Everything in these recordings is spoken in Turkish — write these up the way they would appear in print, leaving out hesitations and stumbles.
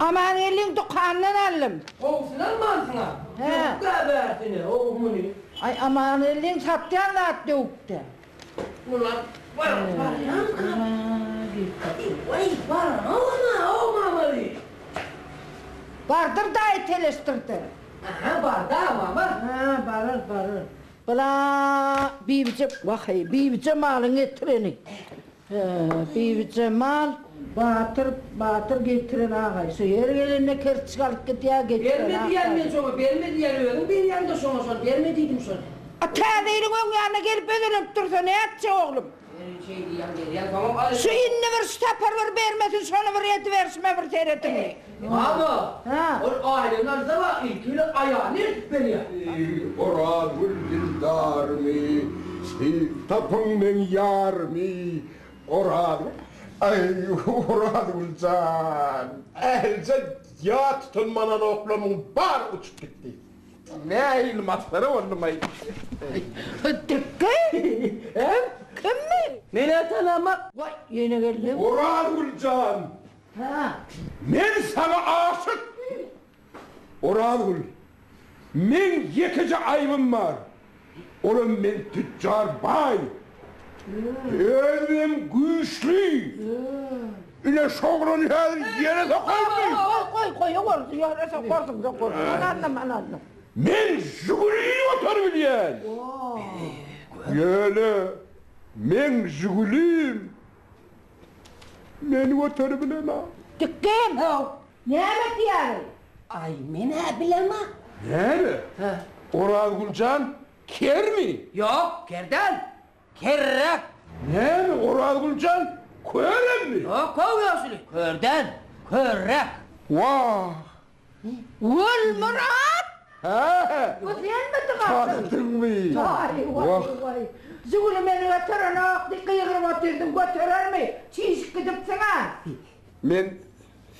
Aman elin dükkanından aldım. Kovsulan mı altına? He. Yok gabertini, oğlumun. Ay aman elin satyan da at döktü. Ulan, var Vay, olmamalı. Vardır da telestirdi. Aha, var da ama var. Ha, barır. Bula bibice malın getireni. Bibice mal batır getiren ağay. Söyler gelinle kerçik alıp getiya getiren ağay. Verme diyen ben sonra, verme diyen öldüm. Ben yanında sonra, verme dedim sonra. Tağdayının ön yanına gelip ödünüp dursa ne yapacak oğlum? Tamam. Şu inni ver, şu taparlar vermesin, sonra ver yediversime bir seyretin. Ama, Ha. o aileler de var, ilkili ayağını beni ya. Oradul dildar mi, tapın men yar mi, oradul. Ay oradul can. Elce ya tutulmanan oklumun bar uçup gitti. Ne ilmatları olmay. Tıkkı? Kim mi? Ne tanımak? Vay yeni geldim. Oradul can. Ha. Men sana aşık. Oradul. Men yekici ayıbım var. Oğlum men tüccar bay. Özüm güçlü. İle şoğrun yere sokarım. Koy oğlum ya sokarsın. Anladım. Men jügülüyü otur bilen. Yöyle. Men jügülüyüm. Men otur bilen ha. Tıkkım. Ne yemek yani? Ay, mene bileme. Nere? Orhan Gülcan ker mi? Yok, kerden. Kerrak. Nere? Orhan Gülcan kören mi? Yok, kovuyorsun. Körden. Körrak. Vah! Ul Murat! He! Bu sen mi tıkarsın? Taktın mı? Vay. Zülü beni götüren ağıktı kıyırıp oturdum götürür mü? Çiş gidip sana. Men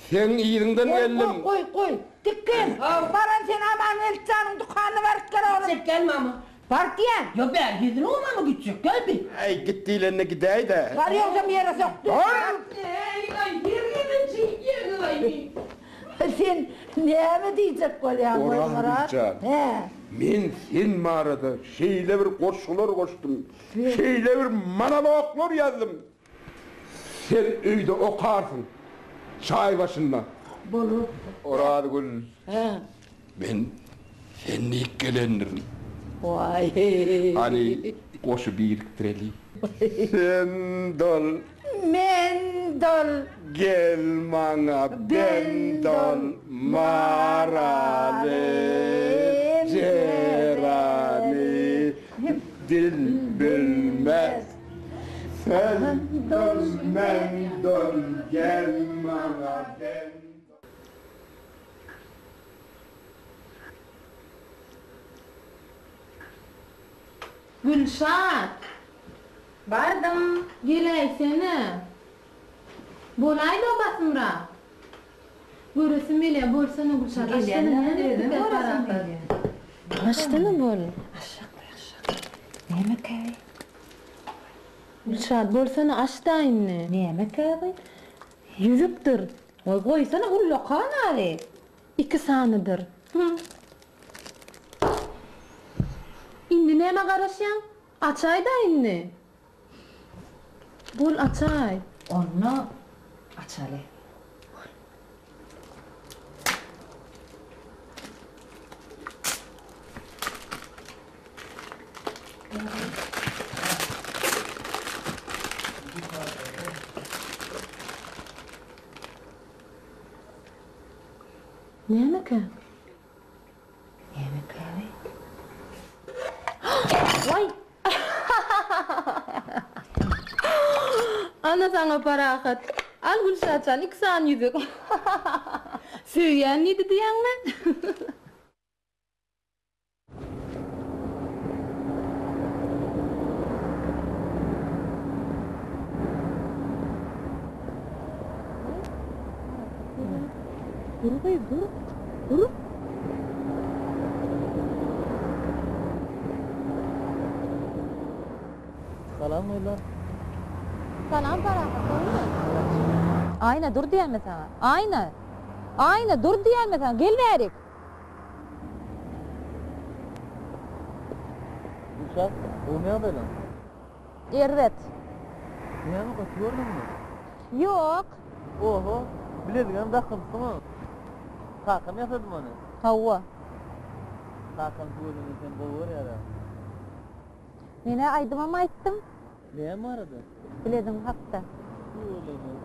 sen iyiliğinden geldim. Koy. Tıkkım. Baran sen aman elçanın dükkanını verip gel oğlum. Sen gelme ama. Var diyen. Yok ben gidin olma mı gidecek? Gel bir. Ay gittiğilerine gidey de. Var yoksa bir yere soktu. Sen ne mi diyecek gol ya Orhan Murat? Gülcan. He. Men sen mağarada şeyle bir koşular koştum. Şeyle bir monologlar yazdım. Sen öyde okarsın. Çay başında. Bolu. Orhan Gül. He. Ben seninle ilk gelenlerim. Vay. Hani koşu biriktirelim. Sen dol. Mendol. Gel bana ben dol maralı cerani dil bilmez sen dol men dol gel bana ben dol. Gülşat. Bardım. Geley seni. Bolay da basımra. Görüsün bile bolsana Gülşat. Aşkını ne dedim? Aşkını bol. Ne yemek abi? Gülşat bolsana aşta inni. Ne yemek abi? Yüzüktür. Oy koysana ullu kanari. 2 sanıdır. İndi neme karışyan? Açay da indi. Bol açay. Onu açalım. Ne yemek ha? Yemek abi. Vay! Ana sana parahat. Al Gülşatcan 2 san yüzük. Söyleyen neydi diyen mi? Dur bey dur. Dur. Salam oylar. Salam parahat. Ayna dur diyen mi sana? Ayna. Ayna dur diýelmesen, gelmerik. Uşak, o ne böyle? Evet. Ne mi kaçıyordun mu? Yok. Oho, bilediğin dakımsı mı? Kakam yasadım onu. Hava. Kakam tuğulunu sen boğur yara. Nene aydıma mı ayttım? Neye mi aradı? Biledim hakta. Tuğulunu.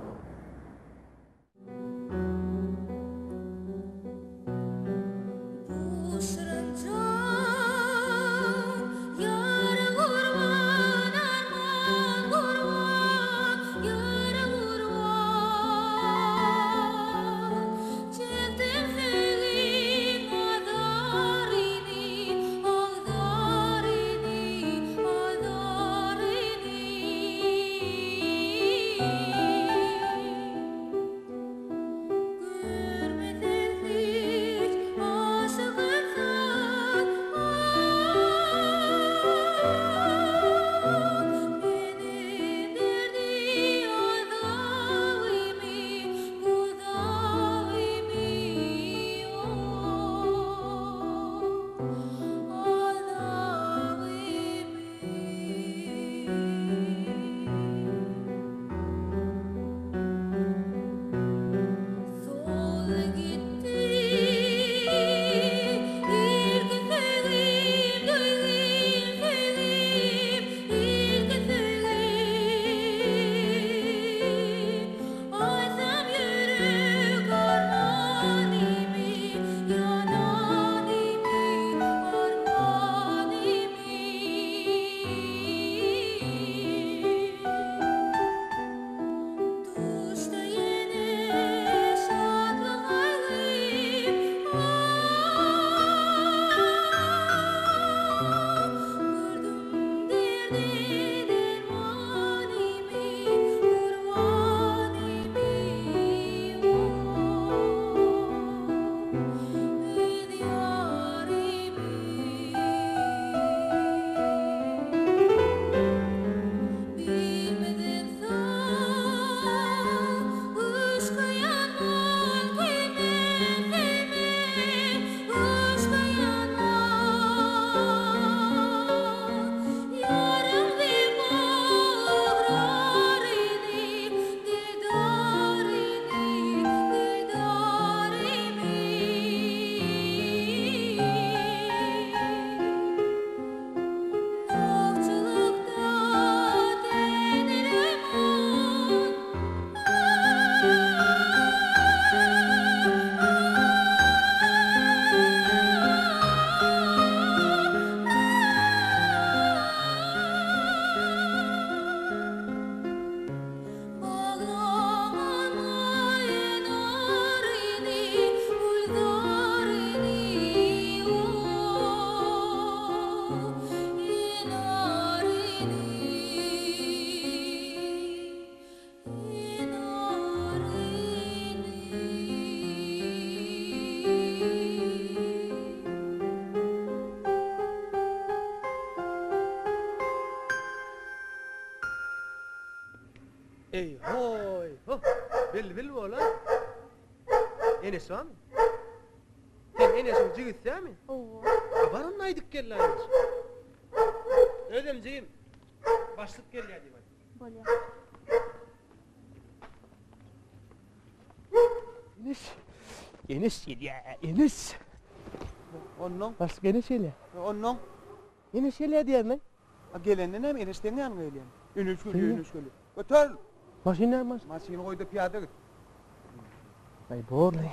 Ey hoy ho bil ola Enes var mı? Sen Enes'in cigit değil mi? Oo. Abarın naydık gellayız. Ödemciğim başlık gel ya diye. Böyle. Enes gel ya Enes. Ondan, Başlık Enes gel ya. ondan. Enes gel ya diyen lan. Gelenden hem enişten yanına geliyor. Ünüş Sen geliyor, ne? ünüş geliyor. Götür. Maşinler maş. Maşini koydu piyade git. Ay boğur lan.